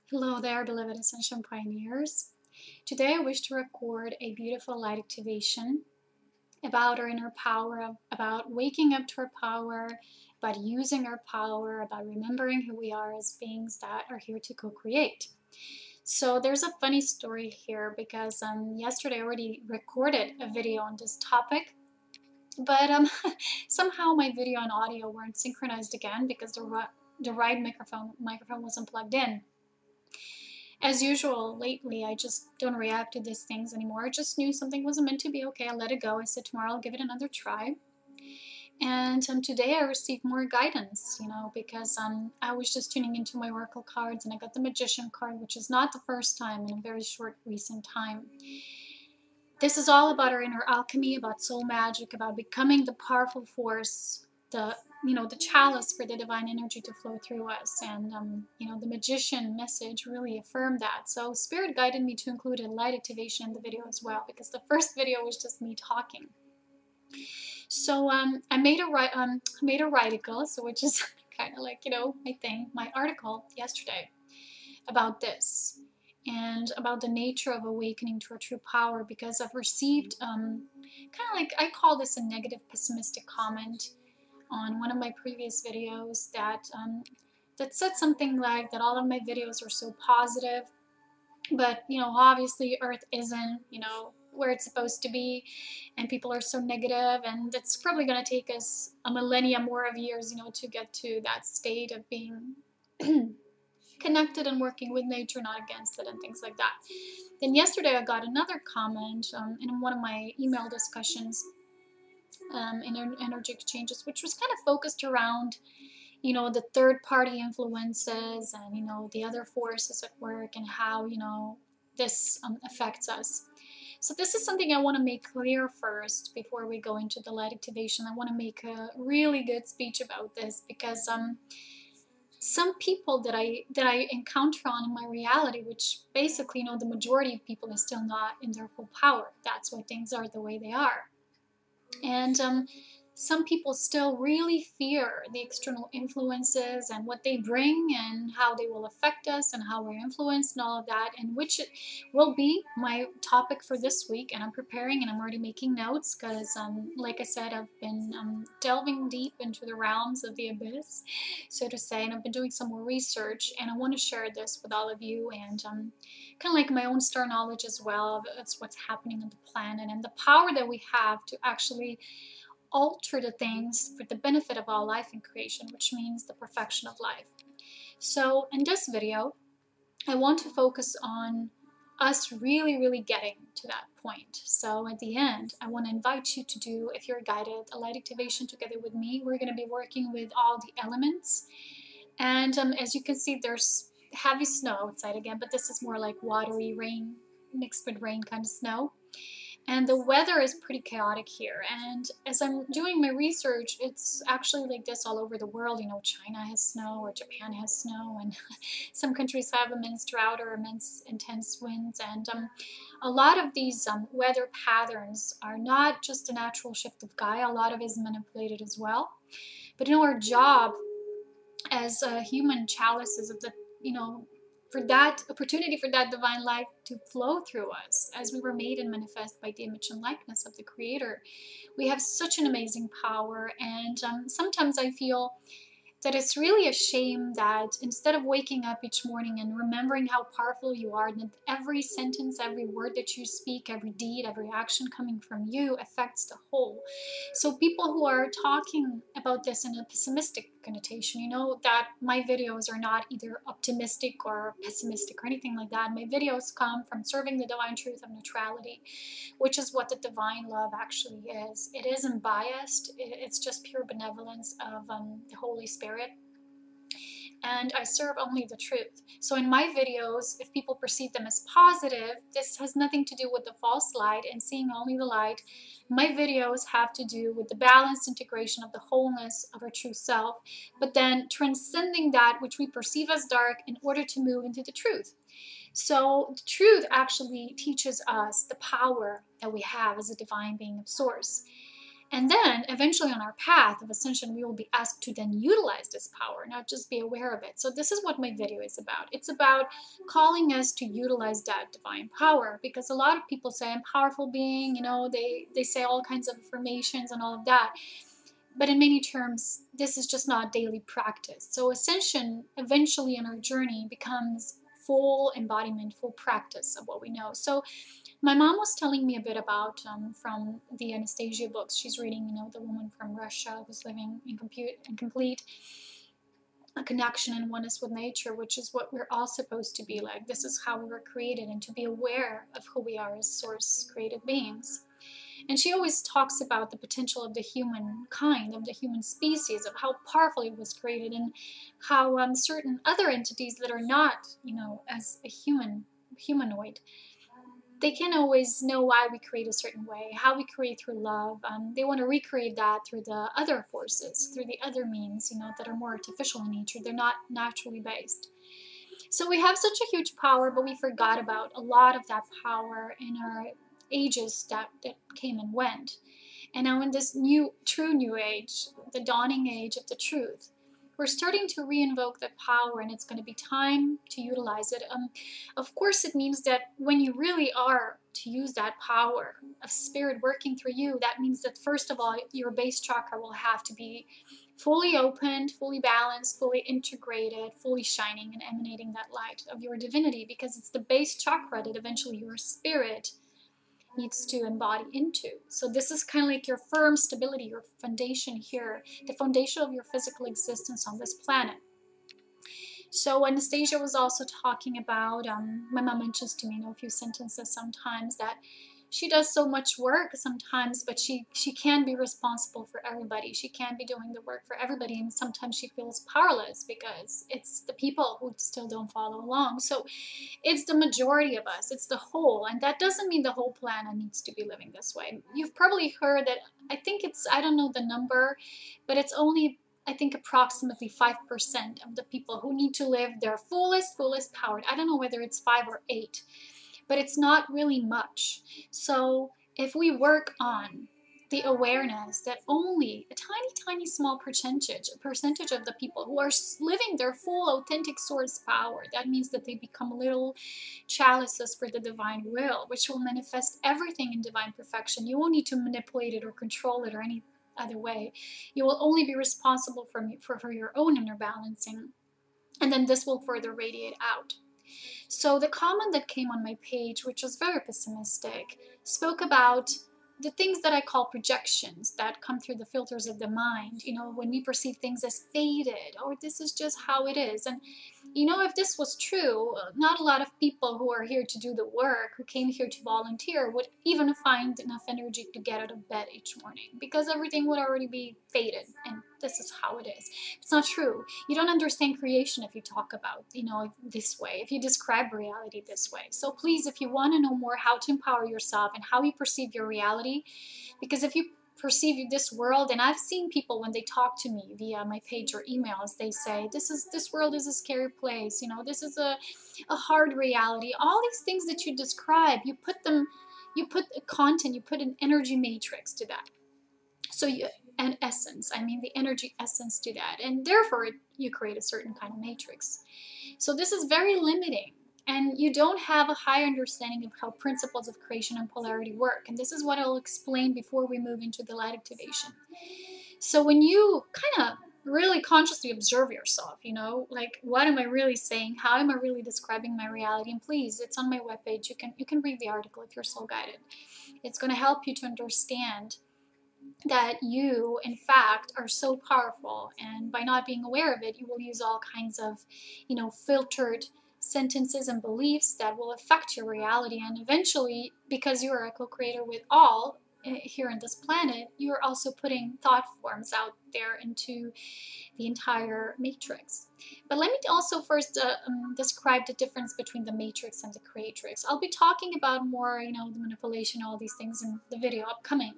Hello there, beloved Ascension pioneers. Today I wish to record a beautiful light activation about our inner power, about waking up to our power, about using our power, about remembering who we are as beings that are here to co-create. So there's a funny story here because yesterday I already recorded a video on this topic, but somehow my video and audio weren't synchronized again because the right microphone wasn't plugged in. As usual, lately, I just don't react to these things anymore. I just knew something wasn't meant to be. Okay, I let it go. I said tomorrow I'll give it another try. And today I received more guidance, because I was just tuning into my oracle cards and I got the magician card, which is not the first time in a very short recent time. This is all about our inner alchemy, about soul magic, about becoming the powerful force, the chalice for the divine energy to flow through us. And the magician message really affirmed that. So spirit guided me to include a light activation in the video as well, because the first video was just me talking. So I made a article, so which is kind of like my article yesterday about this and about the nature of awakening to our true power, because I've received kind of like, I call this a negative pessimistic comment on one of my previous videos that said something like that all of my videos are so positive, but obviously Earth isn't where it's supposed to be, and people are so negative, and it's probably going to take us a millennia more of years to get to that state of being connected and working with nature, not against it, and things like that. Then yesterday I got another comment in one of my email discussions in energy exchanges, which was kind of focused around the third party influences and the other forces at work, and how this affects us. So this is something I want to make clear first before we go into the light activation. I want to make a really good speech about this, because some people that I encounter on in my reality, which basically the majority of people is still not in their full power. That's why things are the way they are. And some people still really fear the external influences and what they bring and how they will affect us and how we're influenced and all of that, and which it will be my topic for this week. And I'm preparing and I'm already making notes because, like I said, I've been delving deep into the realms of the abyss, so to say, and I've been doing some more research, and I want to share this with all of you, and kind of like my own star knowledge as well. It's what's happening on the planet and the power that we have to actually alter the things for the benefit of all life in creation, which means the perfection of life. So in this video, I want to focus on us really getting to that point. So at the end, I want to invite you to do, if you're guided, a light activation together with me. We're going to be working with all the elements. And as you can see, there's heavy snow outside again, but this is more like watery rain, mixed with rain kind of snow. And the weather is pretty chaotic here. And as I'm doing my research, it's actually like this all over the world. China has snow, or Japan has snow, and some countries have immense drought or immense intense winds. And a lot of these weather patterns are not just a natural shift of Gaia. A lot of it is manipulated as well. But our job as human chalices of the, for that opportunity for that divine light to flow through us, as we were made and manifest by the image and likeness of the Creator. We have such an amazing power, and sometimes I feel that it's really a shame that instead of waking up each morning and remembering how powerful you are, that every sentence, every word that you speak, every deed, every action coming from you affects the whole. So people who are talking about this in a pessimistic connotation, that my videos are not either optimistic or pessimistic or anything like that. My videos come from serving the divine truth of neutrality, which is what the divine love actually is. It isn't biased. It's just pure benevolence of the Holy Spirit. And I serve only the truth. So in my videos, if people perceive them as positive, this has nothing to do with the false light and seeing only the light. My videos have to do with the balanced integration of the wholeness of our true self, but then transcending that which we perceive as dark in order to move into the truth. So the truth actually teaches us the power that we have as a divine being of source. And then eventually on our path of ascension, we will be asked to then utilize this power, not just be aware of it. So this is what my video is about. It's about calling us to utilize that divine power, because a lot of people say, I'm a powerful being, you know, they say all kinds of affirmations and all of that. But in many terms, this is just not daily practice. So ascension eventually in our journey becomes full embodiment, full practice of what we know. So my mom was telling me a bit about from the Anastasia books. She's reading, you know, the woman from Russia who's living in complete connection and oneness with nature, which is what we're all supposed to be like. This is how we were created, and to be aware of who we are as source created beings. And she always talks about the potential of the humankind, of the human species, of how powerful it was created, and how certain other entities that are not, you know, as a humanoid, they can't always know why we create a certain way, how we create through love. They want to recreate that through the other forces, through the other means, you know, that are more artificial in nature. They're not naturally based. So we have such a huge power, but we forgot about a lot of that power in our ages that came and went. And now in this true new age, the dawning age of the truth, we're starting to reinvoke the power, and it's going to be time to utilize it. Of course, it means that when you really are to use that power of spirit working through you, that means that first of all, your base chakra will have to be fully opened, fully balanced, fully integrated, fully shining and emanating that light of your divinity, because it's the base chakra that eventually your spirit needs to embody into. So this is kind of like your firm stability, your foundation here, the foundation of your physical existence on this planet. So Anastasia was also talking about, my mom mentions to me, you know, a few sentences sometimes, that she does so much work sometimes, but she can be responsible for everybody. She can be doing the work for everybody, and sometimes she feels powerless because it's the people who still don't follow along. So it's the majority of us, it's the whole, and that doesn't mean the whole planet needs to be living this way. You've probably heard that, I think it's, I don't know the number, but it's only, I think, approximately 5% of the people who need to live their fullest powered. I don't know whether it's 5 or 8. But it's not really much. So if we work on the awareness that only a tiny small percentage of the people who are living their full authentic source power, that means that they become little chalices for the divine will, which will manifest everything in divine perfection. You won't need to manipulate it or control it or any other way. You will only be responsible for your own inner balancing, and then this will further radiate out. So the comment that came on my page, which was very pessimistic, spoke about the things that I call projections that come through the filters of the mind. You know, when we perceive things as faded, or this is just how it is. And, you know, if this was true, not a lot of people who are here to do the work, who came here to volunteer, would even find enough energy to get out of bed each morning, because everything would already be faded, and this is how it is. It's not true. You don't understand creation if you talk about, you know, this way, if you describe reality this way. So please, if you want to know more how to empower yourself and how you perceive your reality, because if you perceive this world, and I've seen people when they talk to me via my page or emails, they say, this world is a scary place, you know, this is a hard reality. All these things that you describe, you put a content, you put an energy matrix to that. So an essence, I mean the energy essence to that, and therefore you create a certain kind of matrix. So this is very limiting, and you don't have a high understanding of how principles of creation and polarity work. And this is what I'll explain before we move into the light activation. So when you kind of really consciously observe yourself, you know, like, what am I really saying? How am I really describing my reality? And please, it's on my webpage. You can read the article if you're soul guided. It's going to help you to understand that you, in fact, are so powerful, and by not being aware of it, you will use all kinds of, you know, filtered sentences and beliefs that will affect your reality. And eventually, because you are a co-creator with all here on this planet, you are also putting thought forms out there into the entire matrix. But let me also first describe the difference between the matrix and the creatrix. I'll be talking about more, you know, the manipulation, all these things in the video upcoming.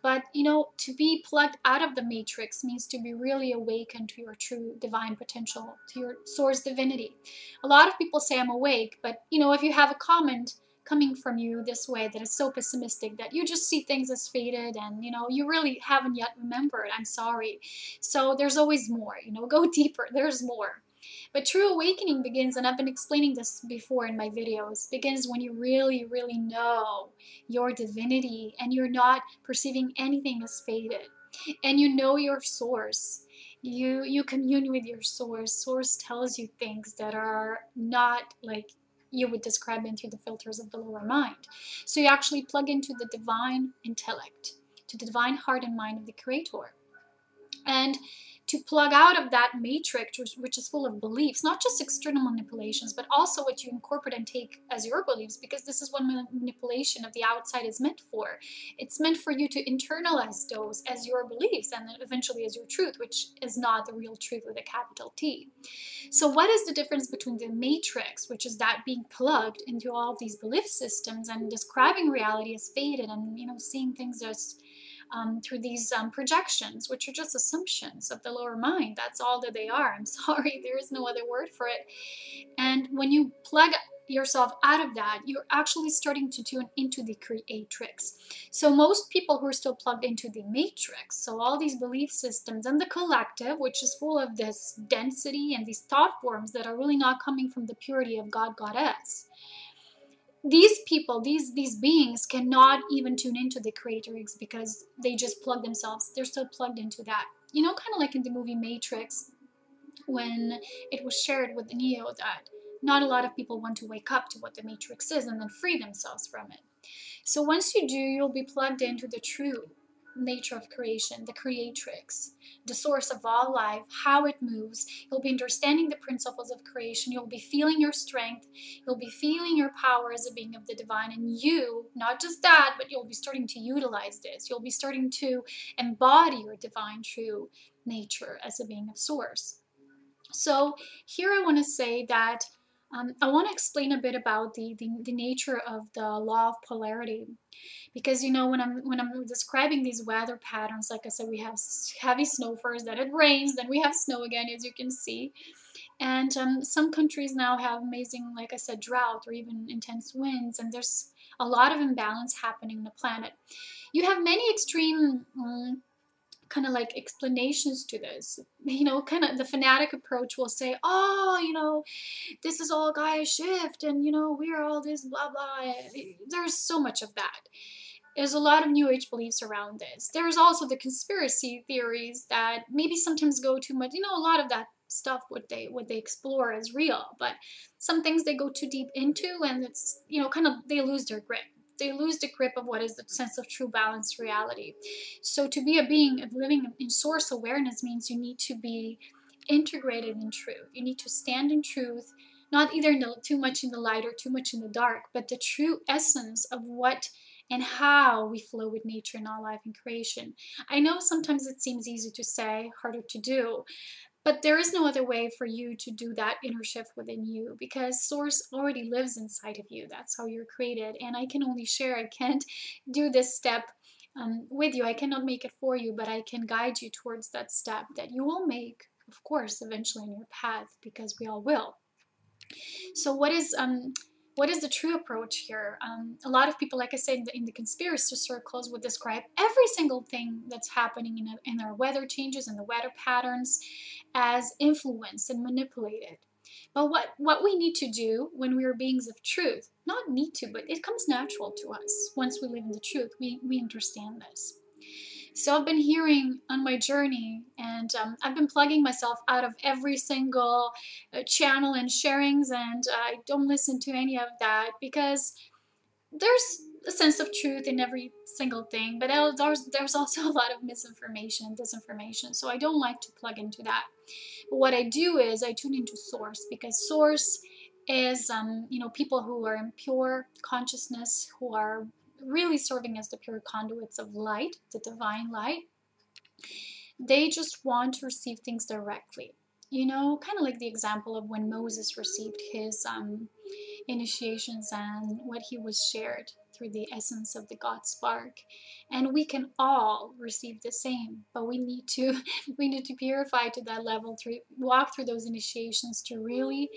But, you know, to be plugged out of the matrix means to be really awakened to your true divine potential, to your source divinity. A lot of people say I'm awake, but, you know, if you have a comment coming from you this way that is so pessimistic that you just see things as faded and, you know, you really haven't yet remembered. I'm sorry. So there's always more, you know, go deeper. There's more. But true awakening begins, and I've been explaining this before in my videos, begins when you really, really know your divinity and you're not perceiving anything as faded. And you know your source. You commune with your source. Source tells you things that are not like you would describe them through the filters of the lower mind. So you actually plug into the divine intellect, to the divine heart and mind of the Creator. And to plug out of that matrix, which is full of beliefs, not just external manipulations, but also what you incorporate and take as your beliefs, because this is what manipulation of the outside is meant for. It's meant for you to internalize those as your beliefs and then eventually as your truth, which is not the real truth with a capital T. So what is the difference between the matrix, which is that being plugged into all of these belief systems and describing reality as faded and, you know, seeing things as through these projections, which are just assumptions of the lower mind. That's all that they are. I'm sorry, there is no other word for it. And when you plug yourself out of that, you're actually starting to tune into the creatrix. So most people who are still plugged into the matrix, so all these belief systems and the collective, which is full of this density and these thought forms that are really not coming from the purity of God, Goddess. These people, these beings cannot even tune into the creatrix because they just plug themselves. They're still plugged into that. You know, kind of like in the movie Matrix, when it was shared with Neo that not a lot of people want to wake up to what the Matrix is and then free themselves from it. So once you do, you'll be plugged into the true nature of creation, the creatrix, the source of all life, how it moves. You'll be understanding the principles of creation. You'll be feeling your strength. You'll be feeling your power as a being of the divine. And you, not just that, but you'll be starting to utilize this. You'll be starting to embody your divine true nature as a being of source. So here I want to say that I want to explain a bit about the nature of the law of polarity. Because, you know, when I'm describing these weather patterns, like I said, we have heavy snow first, then it rains, then we have snow again, as you can see. And some countries now have amazing, like I said, drought or even intense winds, and there's a lot of imbalance happening on the planet. You have many extreme kind of like explanations to this. You know, kind of the fanatic approach will say, oh, you know, this is all Gaia shift, and, you know, we are all this, blah, blah. There's so much of that. There's a lot of New Age beliefs around this. There's also the conspiracy theories that maybe sometimes go too much. You know, a lot of that stuff, what they explore is real, but some things they go too deep into, and it's, you know, kind of they lose their grip. They lose the grip of what is the sense of true balanced reality. So to be a being of living in source awareness means you need to be integrated in truth. You need to stand in truth, not either too much in the light or too much in the dark, but the true essence of what and how we flow with nature in all life and creation. I know sometimes it seems easy to say, harder to do, but there is no other way for you to do that inner shift within you, because source already lives inside of you. That's how you're created. And I can only share. I can't do this step with you. I cannot make it for you, but I can guide you towards that step that you will make, of course, eventually in your path, because we all will. So what is the true approach here? A lot of people, like I said, in the conspiracy circles would describe every single thing that's happening in our weather changes and the weather patterns as influenced and manipulated. But what we need to do when we are beings of truth, not need to, but it comes natural to us. Once we live in the truth, we understand this. So I've been hearing on my journey, and I've been plugging myself out of every single channel and sharings, and I don't listen to any of that, because there's a sense of truth in every single thing, but there's also a lot of misinformation and disinformation, so I don't like to plug into that. But what I do is I tune into source, because source is you know, people who are in pure consciousness, who are really serving as the pure conduits of light, the divine light. They just want to receive things directly. You know, kind of like the example of when Moses received his initiations and what he was shared through the essence of the God spark. And we can all receive the same, but we need to purify to that level, to walk through those initiations to really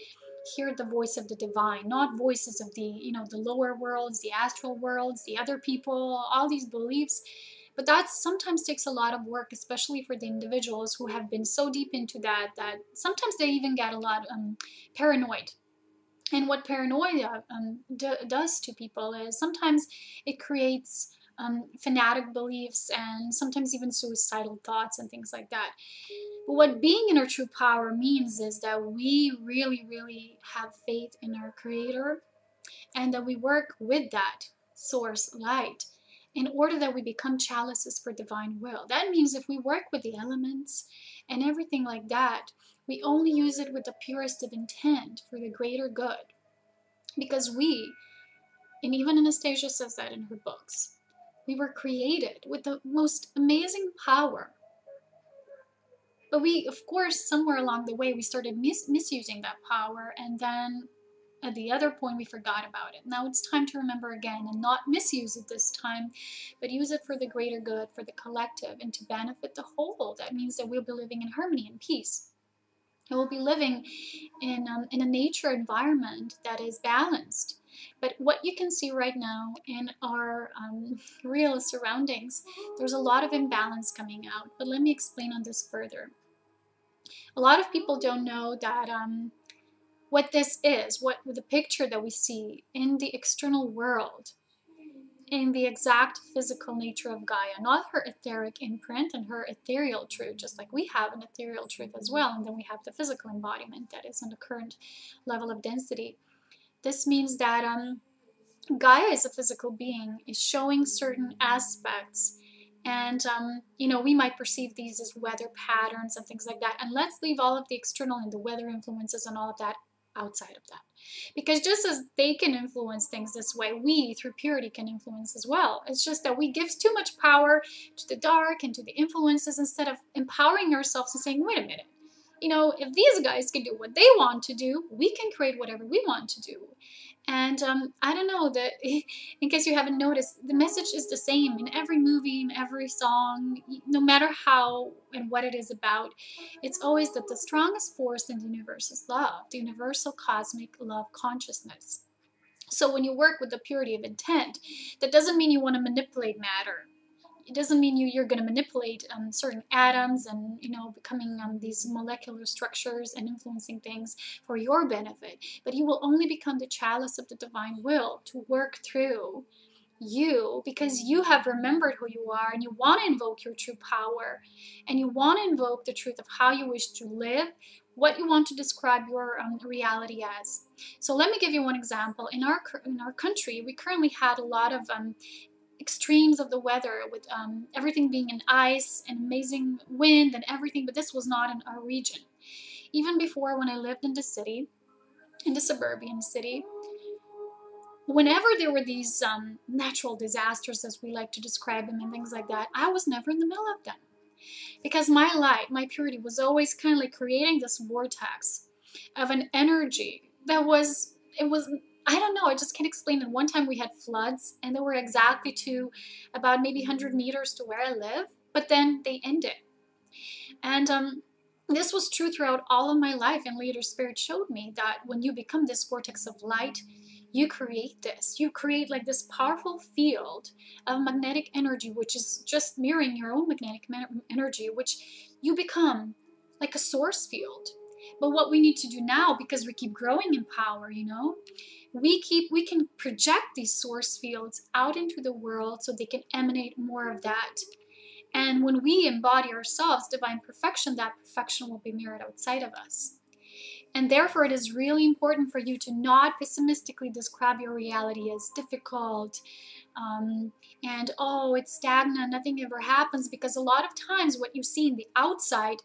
hear the voice of the divine, not voices of the, you know, the lower worlds, the astral worlds, the other people, all these beliefs. But that sometimes takes a lot of work, especially for the individuals who have been so deep into that sometimes they even get a lot paranoid. And what paranoia does to people is sometimes it creates fanatic beliefs and sometimes even suicidal thoughts and things like that. But what being in our true power means is that we really, really have faith in our Creator, and that we work with that source light in order that we become chalices for divine will. That means if we work with the elements and everything like that, we only use it with the purest of intent for the greater good. Because we, and even Anastasia says that in her books, we were created with the most amazing power. But we, of course, somewhere along the way, we started misusing that power, and then at the other point, we forgot about it. Now it's time to remember again and not misuse it this time, but use it for the greater good, for the collective, and to benefit the whole. That means that we'll be living in harmony and peace. And we'll be living in a nature environment that is balanced. But what you can see right now in our real surroundings, there's a lot of imbalance coming out. But let me explain on this further. A lot of people don't know that what this is, what the picture that we see in the external world, in the exact physical nature of Gaia, not her etheric imprint and her ethereal truth, just like we have an ethereal truth as well, and then we have the physical embodiment that is on the current level of density. This means that Gaia is a physical being, is showing certain aspects, and you know, we might perceive these as weather patterns and things like that, and let's leave all of the external and the weather influences and all of that outside of that. Because just as they can influence things this way, we, through purity, can influence as well. It's just that we give too much power to the dark and to the influences instead of empowering ourselves and saying, wait a minute, you know, if these guys can do what they want to do, we can create whatever we want to do. And I don't know, that in case you haven't noticed, the message is the same in every movie, in every song, no matter how and what it is about. It's always that the strongest force in the universe is love, the universal cosmic love consciousness. So when you work with the purity of intent, that doesn't mean you want to manipulate matter. It doesn't mean you're going to manipulate certain atoms and, you know, becoming these molecular structures and influencing things for your benefit. But you will only become the chalice of the divine will to work through you, because you have remembered who you are and you want to invoke your true power, and you want to invoke the truth of how you wish to live, what you want to describe your reality as. So let me give you one example. In our country, we currently had a lot of extremes of the weather, with everything being in ice and amazing wind and everything, but this was not in our region. Even before, when I lived in the city, in the suburban city, whenever there were these natural disasters, as we like to describe them, and things like that, I was never in the middle of them. Because my light, my purity, was always kind of like creating this vortex of an energy that was, I don't know, I just can't explain it. One time we had floods, and they were exactly to about maybe 100 meters to where I live, but then they ended. And this was true throughout all of my life, and later Spirit showed me that when you become this vortex of light, you create this. You create like this powerful field of magnetic energy, which is just mirroring your own magnetic energy, which you become like a source field. But what we need to do now, because we keep growing in power, you know, we can project these source fields out into the world so they can emanate more of that. And when we embody ourselves divine perfection, that perfection will be mirrored outside of us. And therefore, it is really important for you to not pessimistically describe your reality as difficult and, oh, it's stagnant, nothing ever happens, because a lot of times what you see in the outside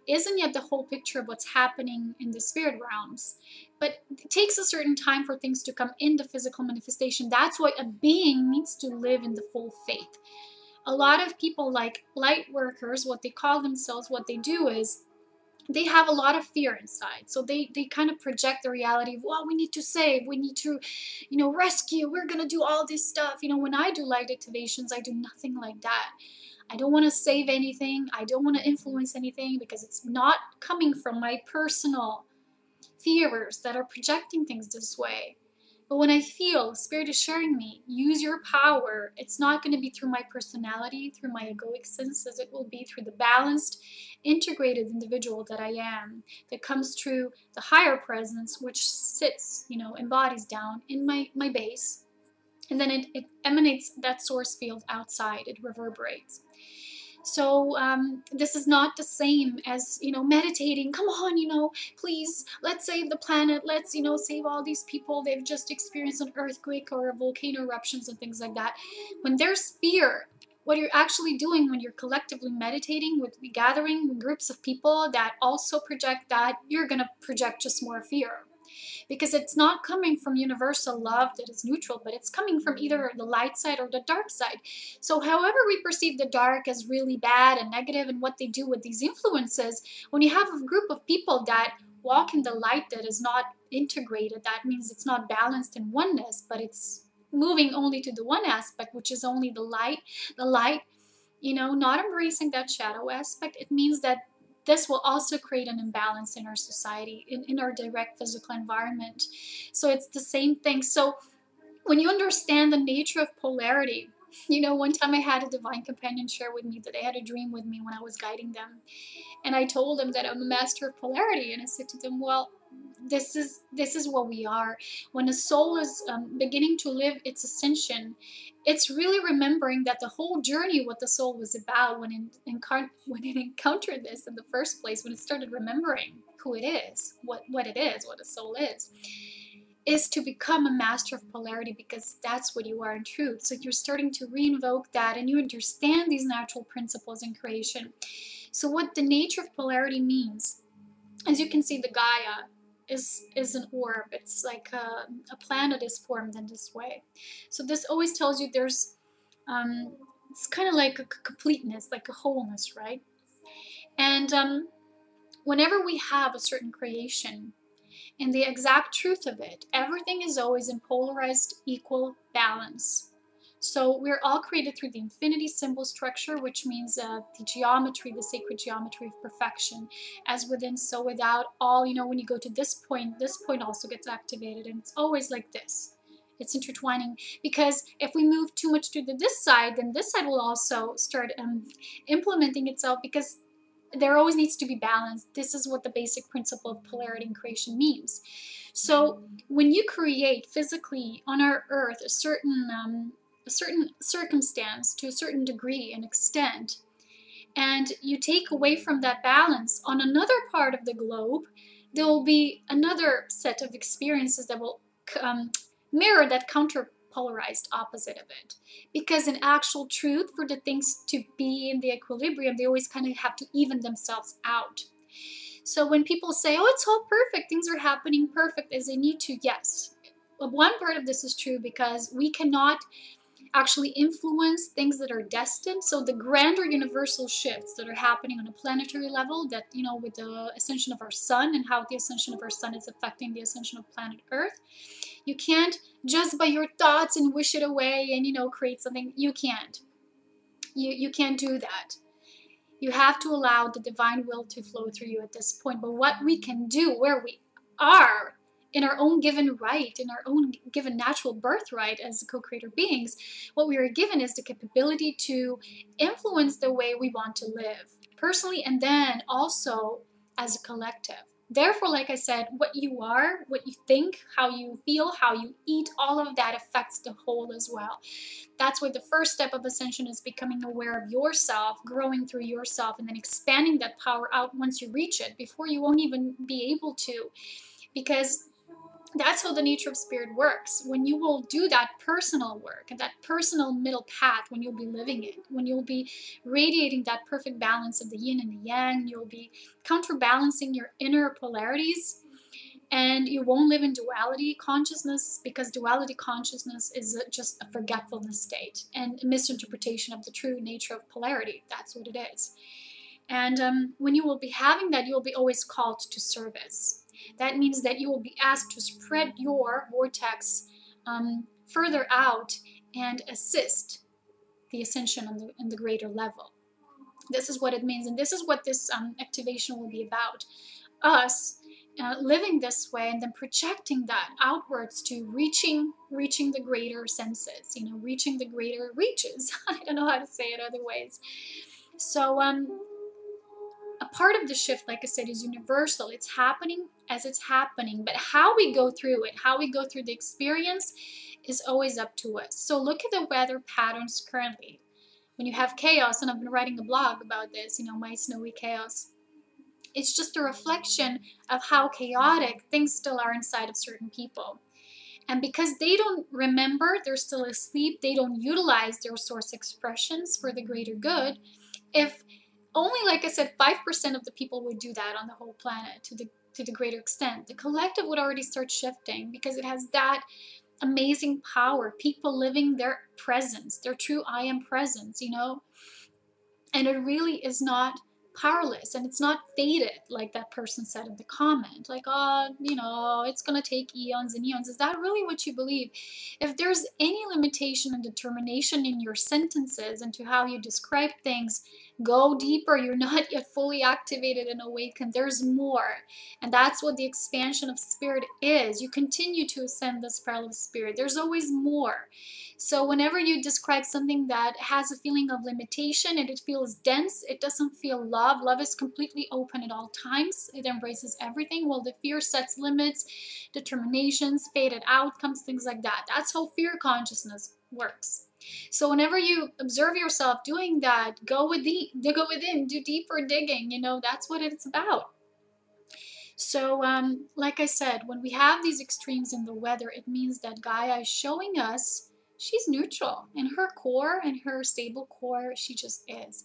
isn't yet the whole picture of what's happening in the spirit realms. But it takes a certain time for things to come in the physical manifestation. That's why a being needs to live in the full faith. A lot of people, like light workers, what they call themselves, what they do is they have a lot of fear inside. So they kind of project the reality of, well, we need to save, we need to, you know, rescue, we're going to do all this stuff. You know, when I do light activations, I do nothing like that. I don't want to save anything. I don't want to influence anything, because it's not coming from my personal fears that are projecting things this way. But when I feel Spirit is sharing me, use your power, it's not going to be through my personality, through my egoic senses. It will be through the balanced, integrated individual that I am, that comes through the higher presence, which sits, embodies down in my base. And then it emanates that source field outside. It reverberates. So this is not the same as, meditating. Come on, please, let's save the planet. Let's, save all these people. They've just experienced an earthquake or a volcano eruptions and things like that. When there's fear, what you're actually doing when you're collectively meditating with gathering groups of people that also project that, you're going to project just more fear. Because it's not coming from universal love that is neutral, but it's coming from either the light side or the dark side. So however we perceive the dark as really bad and negative and what they do with these influences, when you have a group of people that walk in the light that is not integrated, that means it's not balanced in oneness, but it's moving only to the one aspect, which is only the light, not embracing that shadow aspect, it means that this will also create an imbalance in our society, in our direct physical environment. So it's the same thing. So when you understand the nature of polarity, one time I had a divine companion share with me that they had a dream with me when I was guiding them. And I told them that I'm a master of polarity. And I said to them, well, this is what we are. When a soul is beginning to live its ascension, it's really remembering that the whole journey, what the soul was about when it encountered this in the first place, when it started remembering who it is, what it is, what a soul is to become a master of polarity, because that's what you are in truth. So you're starting to reinvoke that, and you understand these natural principles in creation. So what the nature of polarity means, as you can see, the Gaia is an orb. It's like a planet is formed in this way. So this always tells you there's, it's kind of like a completeness, like a wholeness, right? And whenever we have a certain creation, in the exact truth of it, everything is always in polarized equal balance. So we're all created through the infinity symbol structure, which means the geometry, the sacred geometry of perfection, as within, so without. All, when you go to this point also gets activated, and it's always like this. It's intertwining, because if we move too much to this side, then this side will also start implementing itself, because there always needs to be balance. This is what the basic principle of polarity in creation means. So when you create physically on our earth a certain circumstance to a certain degree and extent, and you take away from that balance on another part of the globe, there will be another set of experiences that will mirror that counter-polarized opposite of it. Because in actual truth, for the things to be in the equilibrium, they always kind of have to even themselves out. So when people say, oh, it's all perfect, things are happening perfect as they need to, yes. But one part of this is true, because we cannot actually influence things that are destined. So the grander universal shifts that are happening on a planetary level, that, with the ascension of our sun and how the ascension of our sun is affecting the ascension of planet Earth, you can't just by your thoughts and wish it away and, create something. You can't. You can't do that. You have to allow the divine will to flow through you at this point. But what we can do, where we are, in our own given right, in our own given natural birthright as co-creator beings, what we are given is the capability to influence the way we want to live, personally, and then also as a collective. Therefore, like I said, what you are, what you think, how you feel, how you eat, all of that affects the whole as well. That's why the first step of ascension is becoming aware of yourself, growing through yourself, and then expanding that power out once you reach it. Before, you won't even be able to, because that's how the nature of spirit works. When you will do that personal work and that personal middle path, when you'll be living it, when you'll be radiating that perfect balance of the yin and the yang, you'll be counterbalancing your inner polarities, and you won't live in duality consciousness, because duality consciousness is just a forgetfulness state and a misinterpretation of the true nature of polarity. That's what it is. And when you will be having that, you will be always called to service. That means that you will be asked to spread your vortex further out and assist the ascension on the greater level. This is what it means, and this is what this activation will be about. Us living this way and then projecting that outwards to reaching the greater senses, you know, reaching the greater reaches. I don't know how to say it other ways. So a part of the shift, like I said, is universal. It's happening as it's happening, but how we go through it, how we go through the experience is always up to us. So look at the weather patterns currently. When you have chaos, and I've been writing a blog about this, you know, my snowy chaos. It's just a reflection of how chaotic things still are inside of certain people. And because they don't remember, they're still asleep, they don't utilize their source expressions for the greater good. If only, like I said, 5% of the people would do that on the whole planet to the greater extent, the collective would already start shifting, because it has that amazing power. People living their presence, their true I am presence, you know. And it really is not powerless, and it's not fated, like that person said in the comment, like, oh, you know, it's gonna take eons and eons. Is that really what you believe? If there's any limitation and determination in your sentences and to how you describe things, go deeper. You're not yet fully activated and awakened. There's more. And that's what the expansion of spirit is. You continue to ascend the spiral of spirit. There's always more. So whenever you describe something that has a feeling of limitation and it feels dense, it doesn't feel love. Love is completely open at all times. It embraces everything, while the fear sets limits, determinations, fated outcomes, things like that. That's how fear consciousness works. So whenever you observe yourself doing that, go within, do deeper digging. You know, that's what it's about. So like I said, when we have these extremes in the weather, it means that Gaia is showing us she's neutral. In her core, in her stable core, she just is.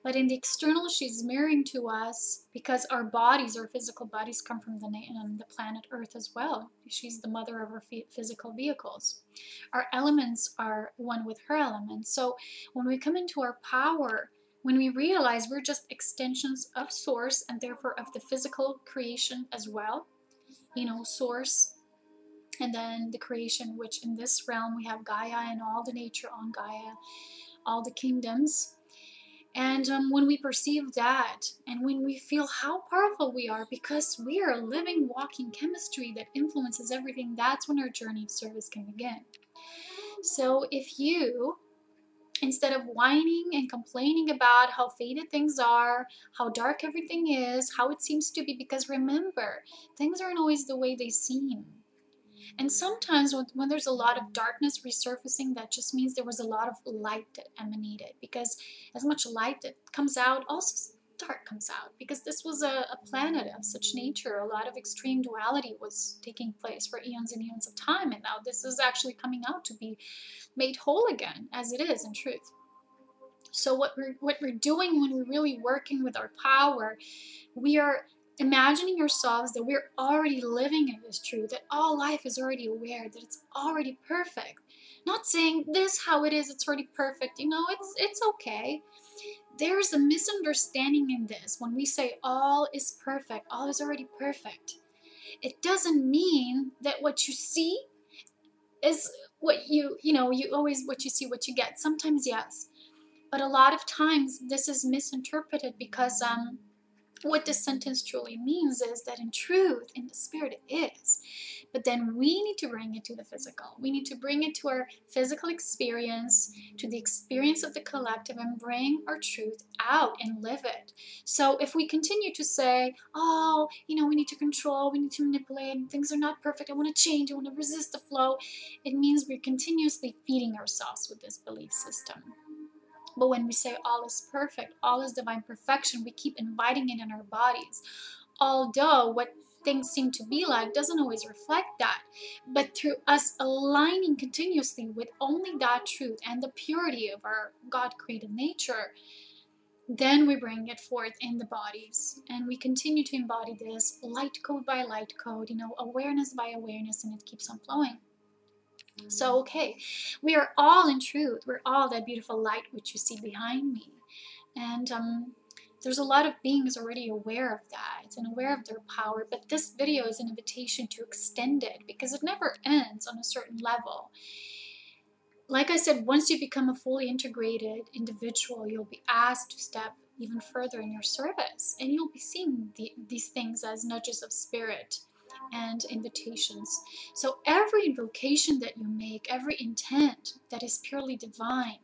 But in the external, she's mirroring to us, because our bodies, our physical bodies, come from the planet Earth as well. She's the mother of our physical vehicles. Our elements are one with her elements. So when we come into our power, when we realize we're just extensions of Source, and therefore of the physical creation as well, you know, Source, and then the creation, which in this realm we have Gaia and all the nature on Gaia, all the kingdoms. And when we perceive that, and when we feel how powerful we are, because we are a living, walking chemistry that influences everything, that's when our journey of service can begin. So if you, instead of whining and complaining about how faded things are, how dark everything is, how it seems to be, because remember, things aren't always the way they seem. And sometimes when there's a lot of darkness resurfacing, that just means there was a lot of light that emanated, because as much light that comes out, also dark comes out, because this was a planet of such nature. A lot of extreme duality was taking place for eons and eons of time, and now this is actually coming out to be made whole again, as it is in truth. So what we're doing when we're really working with our power, we are imagining ourselves that we're already living in this truth, that all life is already aware, that it's already perfect. Not saying this how it is, it's already perfect, you know, it's okay. There's a misunderstanding in this. When we say all is perfect, all is already perfect, it doesn't mean that what you see is what you always, what you see, what you get. Sometimes yes, but a lot of times this is misinterpreted, because what this sentence truly means is that in truth, in the spirit, it is. But then we need to bring it to the physical. We need to bring it to our physical experience, to the experience of the collective, and bring our truth out and live it. So if we continue to say, oh, you know, we need to control, we need to manipulate, things are not perfect, I want to change, I want to resist the flow, it means we're continuously feeding ourselves with this belief system. But when we say all is perfect, all is divine perfection, we keep inviting it in our bodies. Although what things seem to be like doesn't always reflect that. But through us aligning continuously with only that truth and the purity of our God-created nature, then we bring it forth in the bodies. And we continue to embody this light code by light code, you know, awareness by awareness, and it keeps on flowing. So, okay, we are all in truth. We're all that beautiful light which you see behind me. And there's a lot of beings already aware of that and aware of their power. But this video is an invitation to extend it, because it never ends on a certain level. Like I said, once you become a fully integrated individual, you'll be asked to step even further in your service. And you'll be seeing these things as nudges of spirit and invitations. So every invocation that you make, every intent that is purely divine,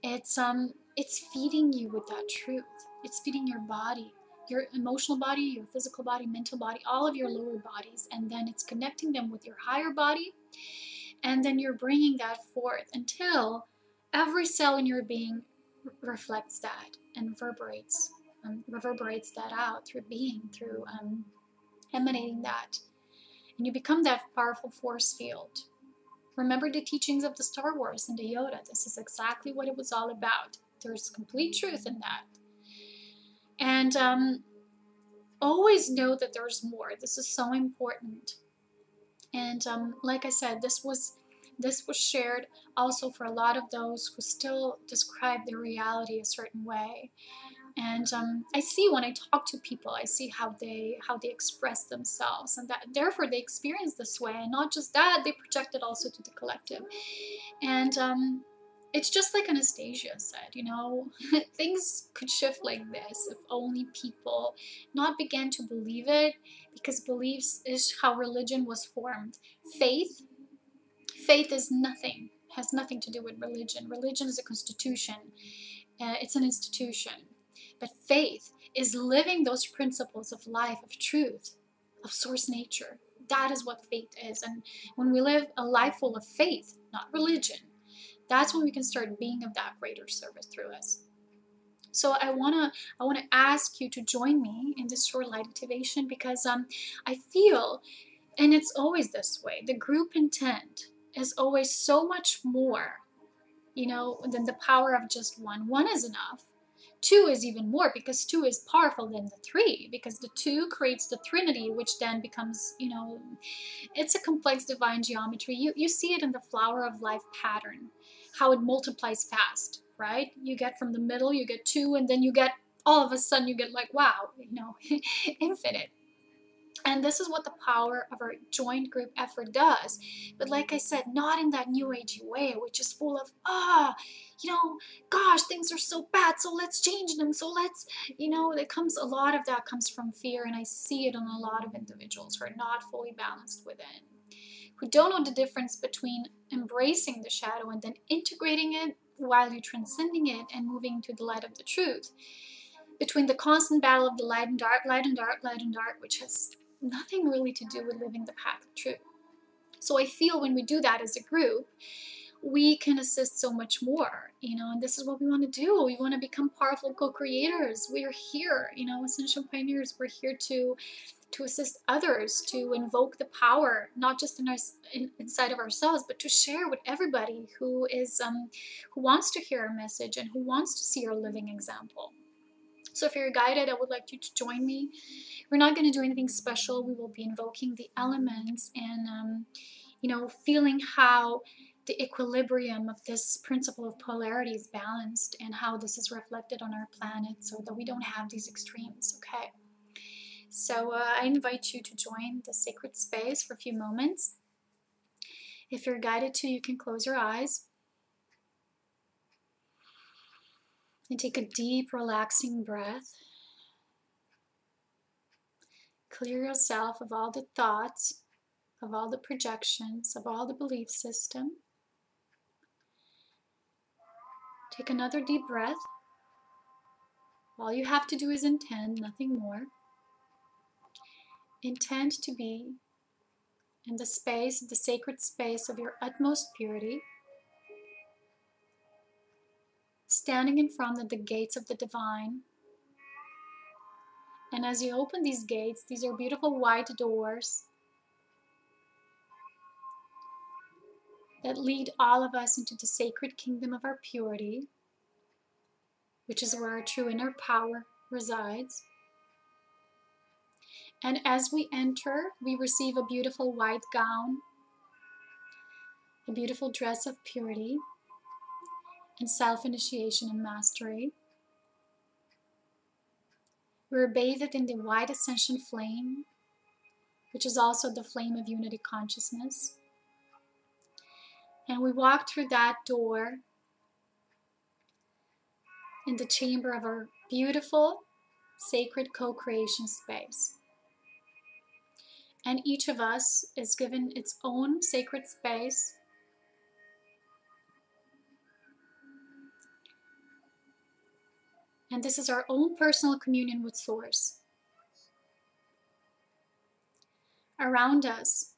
it's feeding you with that truth. It's feeding your body, your emotional body, your physical body, mental body, all of your lower bodies, and then it's connecting them with your higher body, and then you're bringing that forth until every cell in your being reflects that and reverberates that out through being, through emanating that, and you become that powerful force field. Remember the teachings of the Star Wars and the Yoda. This is exactly what it was all about. There's complete truth in that. And always know that there's more. This is so important. And like I said, this was shared also for a lot of those who still describe their reality a certain way. And I see when I talk to people, I see how they express themselves, and that therefore they experience this way. And not just that, they project it also to the collective. And it's just like Anastasia said, you know, things could shift like this if only people not began to believe it, because beliefs is how religion was formed. Faith is nothing, has nothing to do with religion. Religion is a constitution. It's an institution. But faith is living those principles of life, of truth, of source nature. That is what faith is. And when we live a life full of faith, not religion, that's when we can start being of that greater service through us. So I wanna ask you to join me in this short light activation, because I feel, and it's always this way, the group intent is always so much more, you know, than the power of just one. One is enough. Two is even more, because two is powerful than the three, because the two creates the Trinity, which then becomes, you know, it's a complex divine geometry. You see it in the flower of life pattern, how it multiplies fast, right? You get from the middle, you get two, and then you get, all of a sudden you get like, wow, you know, infinite. And this is what the power of our joint group effort does. But like I said, not in that new agey way, which is full of, you know, gosh, things are so bad, so let's change them, so let's, you know, a lot of that comes from fear, and I see it in a lot of individuals who are not fully balanced within, who don't know the difference between embracing the shadow and then integrating it while you're transcending it and moving to the light of the truth, between the constant battle of the light and dark, light and dark, light and dark, which has nothing really to do with living the path of truth. So I feel when we do that as a group, we can assist so much more, you know, and this is what we want to do. We want to become powerful co-creators. We're here, you know, Ascension Pioneers, we're here to assist others, to invoke the power, not just inside of ourselves, but to share with everybody who is who wants to hear our message and who wants to see our living example. So if you're guided, I would like you to join me. We're not going to do anything special. We will be invoking the elements and, you know, feeling how the equilibrium of this principle of polarity is balanced and how this is reflected on our planet so that we don't have these extremes, okay? So I invite you to join the sacred space for a few moments. If you're guided to, you can close your eyes. And take a deep, relaxing breath. Clear yourself of all the thoughts, of all the projections, of all the belief system. Take another deep breath. All you have to do is intend, nothing more. Intend to be in the space, the sacred space of your utmost purity, standing in front of the gates of the divine. And as you open these gates, these are beautiful white doors that lead all of us into the sacred kingdom of our purity, which is where our true inner power resides. And as we enter, we receive a beautiful white gown, a beautiful dress of purity and self-initiation and mastery. We're bathed in the white ascension flame, which is also the flame of unity consciousness. And we walk through that door in the chamber of our beautiful, sacred co-creation space. And each of us is given its own sacred space. And this is our own personal communion with Source. Around us,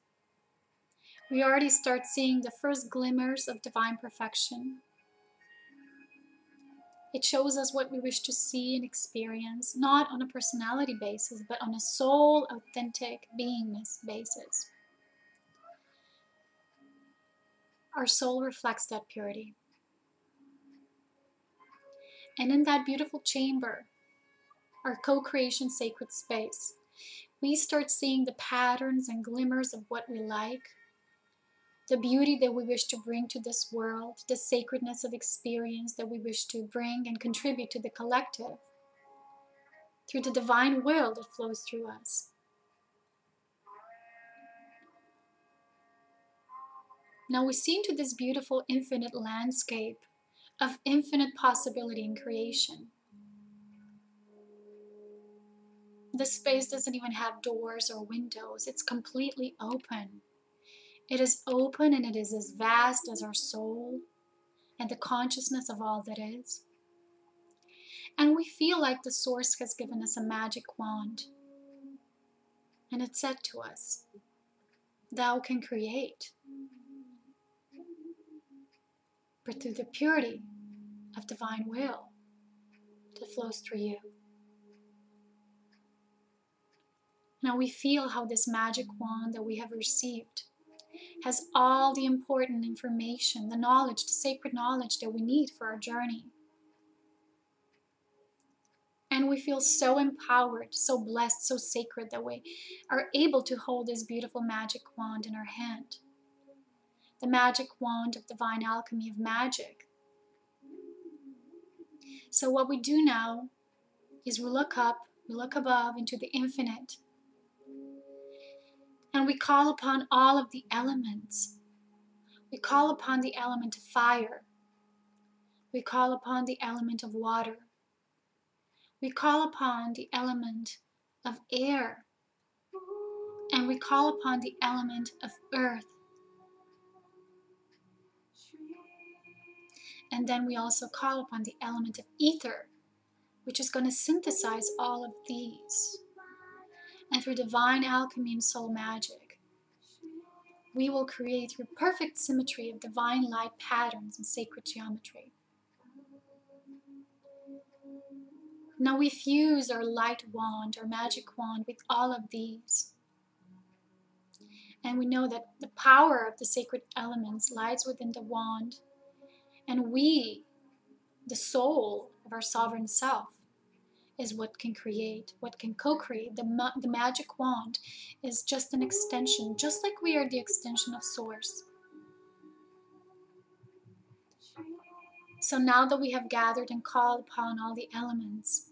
we already start seeing the first glimmers of divine perfection. It shows us what we wish to see and experience, not on a personality basis, but on a soul, authentic beingness basis. Our soul reflects that purity. And in that beautiful chamber, our co-creation sacred space, we start seeing the patterns and glimmers of what we like, the beauty that we wish to bring to this world, the sacredness of experience that we wish to bring and contribute to the collective, through the divine will that flows through us. Now we see into this beautiful infinite landscape of infinite possibility in creation. This space doesn't even have doors or windows. It's completely open. It is open and it is as vast as our soul and the consciousness of all that is. And we feel like the Source has given us a magic wand. And it said to us, "Thou can create, but through the purity of divine will that flows through you." Now we feel how this magic wand that we have received has all the important information, the knowledge, the sacred knowledge that we need for our journey. And we feel so empowered, so blessed, so sacred that we are able to hold this beautiful magic wand in our hand. The magic wand of divine alchemy of magic. So what we do now is we look up, we look above into the infinite. And we call upon all of the elements. We call upon the element of fire. We call upon the element of water. We call upon the element of air. And we call upon the element of earth. And then we also call upon the element of ether, which is going to synthesize all of these. And through divine alchemy and soul magic, we will create through perfect symmetry of divine light patterns and sacred geometry. Now we fuse our light wand, our magic wand, with all of these. And we know that the power of the sacred elements lies within the wand. And we, the soul of our sovereign self, is what can create, what can co-create. The magic wand is just an extension, just like we are the extension of Source. So now that we have gathered and called upon all the elements,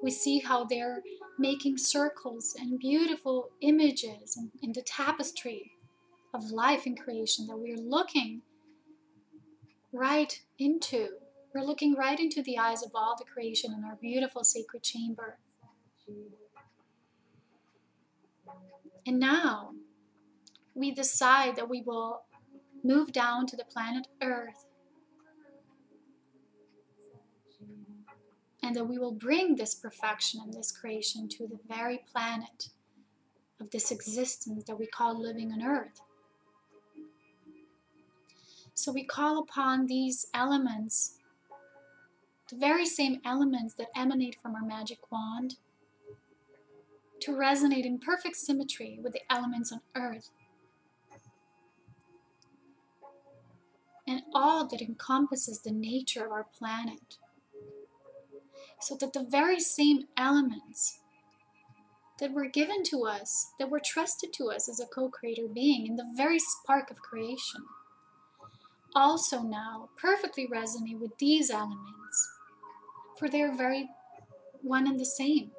we see how they're making circles and beautiful images in the tapestry of life and creation that we're looking right into. We're looking right into the eyes of all the creation in our beautiful sacred chamber. And now we decide that we will move down to the planet Earth, and that we will bring this perfection and this creation to the very planet of this existence that we call living on Earth. So we call upon these elements, the very same elements that emanate from our magic wand, to resonate in perfect symmetry with the elements on Earth and all that encompasses the nature of our planet, so that the very same elements that were given to us, that were trusted to us as a co-creator being in the very spark of creation, also now perfectly resonate with these elements, for they are very one and the same.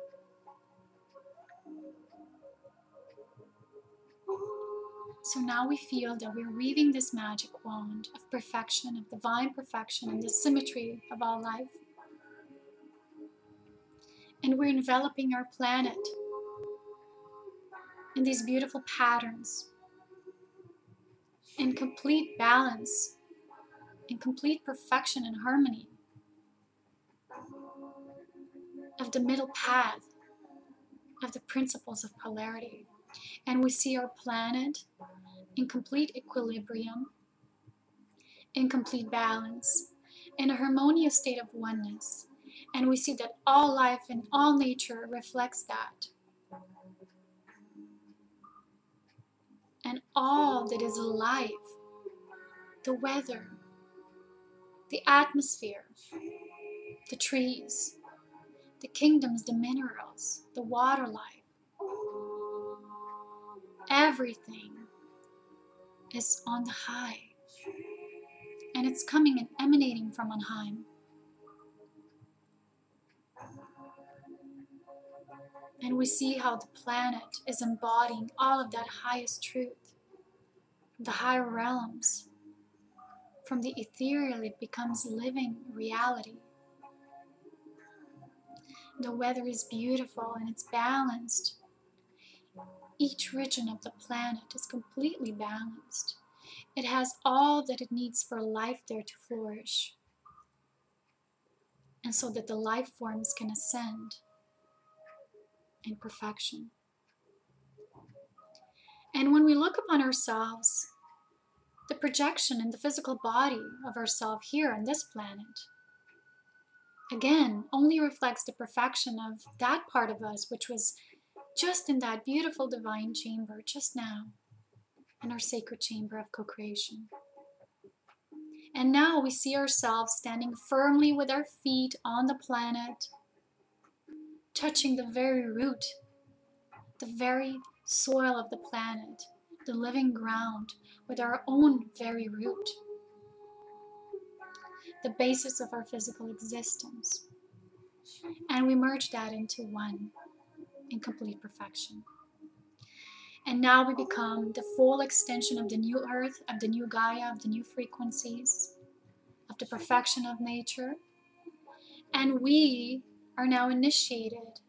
So now we feel that we're weaving this magic wand of perfection, of divine perfection, and the symmetry of our life. And we're enveloping our planet in these beautiful patterns, in complete balance, in complete perfection and harmony of the middle path of the principles of polarity. And we see our planet in complete equilibrium, in complete balance, in a harmonious state of oneness. And we see that all life and all nature reflects that. And all that is alive, the weather, the atmosphere, the trees, the kingdoms, the minerals, the water life, everything is on the high. And it's coming and emanating from on high. And we see how the planet is embodying all of that highest truth. The higher realms. From the ethereal, it becomes living reality. The weather is beautiful and it's balanced. Each region of the planet is completely balanced. It has all that it needs for life there to flourish. And so that the life forms can ascend in perfection. And when we look upon ourselves, the projection in the physical body of ourselves here on this planet, again, only reflects the perfection of that part of us which was just in that beautiful divine chamber just now, in our sacred chamber of co-creation. And now we see ourselves standing firmly with our feet on the planet, touching the very root, the very soil of the planet, the living ground, with our own very root, the basis of our physical existence. And we merge that into one in complete perfection. And now we become the full extension of the new earth, of the new Gaia, of the new frequencies, of the perfection of nature. And we are now initiated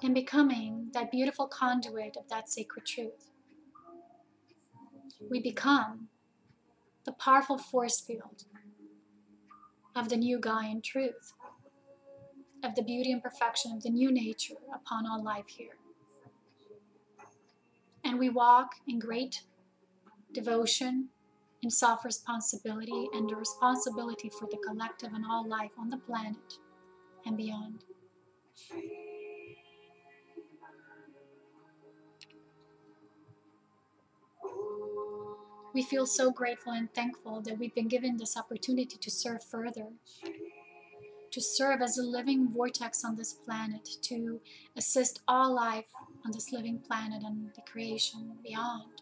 in becoming that beautiful conduit of that sacred truth. We become the powerful force field of the new Gaian truth, of the beauty and perfection of the new nature upon all life here. And we walk in great devotion, in self-responsibility, and the responsibility for the collective and all life on the planet and beyond. We feel so grateful and thankful that we've been given this opportunity to serve further, to serve as a living vortex on this planet, to assist all life on this living planet and the creation beyond.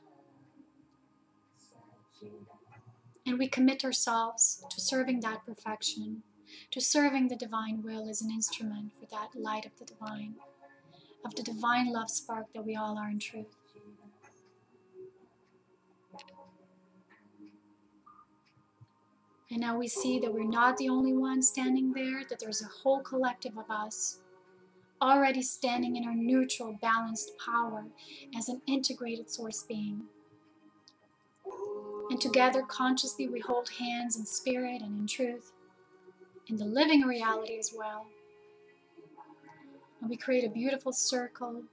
And we commit ourselves to serving that perfection, to serving the divine will as an instrument for that light of the divine love spark that we all are in truth. And now we see that we're not the only ones standing there, that there's a whole collective of us already standing in our neutral, balanced power as an integrated source being. And together, consciously, we hold hands in spirit and in truth, in the living reality as well. And we create a beautiful circle,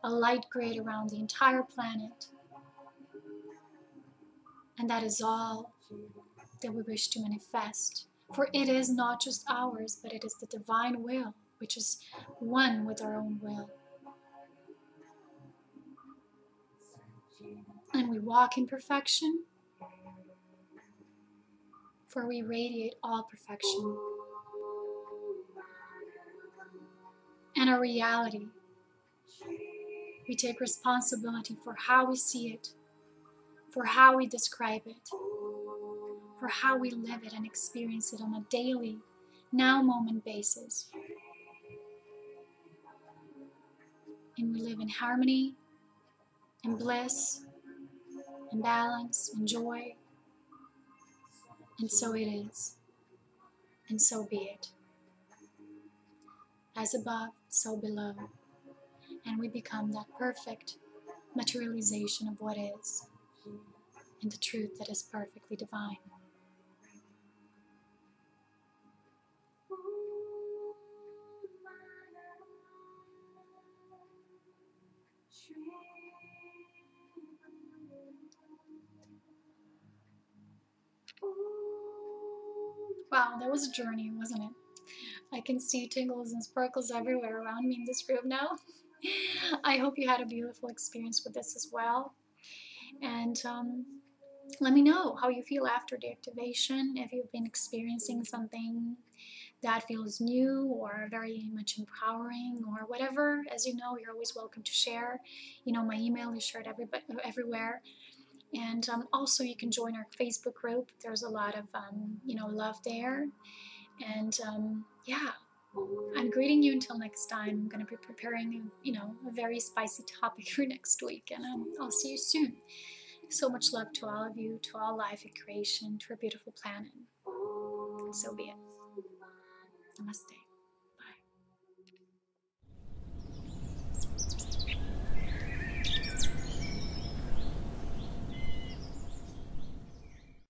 a light grid around the entire planet. And that is all that we wish to manifest. For it is not just ours, but it is the divine will, which is one with our own will. And we walk in perfection, for we radiate all perfection. And our reality, we take responsibility for how we see it, for how we describe it, for how we live it and experience it on a daily, now moment basis. And we live in harmony, in bliss, and balance and joy. And so it is, and so be it. As above, so below. And we become that perfect materialization of what is, and the truth that is perfectly divine. Wow, that was a journey, wasn't it? I can see tingles and sparkles everywhere around me in this room now. I hope you had a beautiful experience with this as well. And let me know how you feel after the activation, if you've been experiencing something that feels new or very much empowering or whatever. As you know, you're always welcome to share. You know, my email is shared everywhere. And also you can join our Facebook group. There's a lot of, love there. And yeah, I'm greeting you until next time. I'm going to be preparing, a very spicy topic for next week. And I'll see you soon. So much love to all of you, to all life and creation, to our beautiful planet. And so be it. Namaste.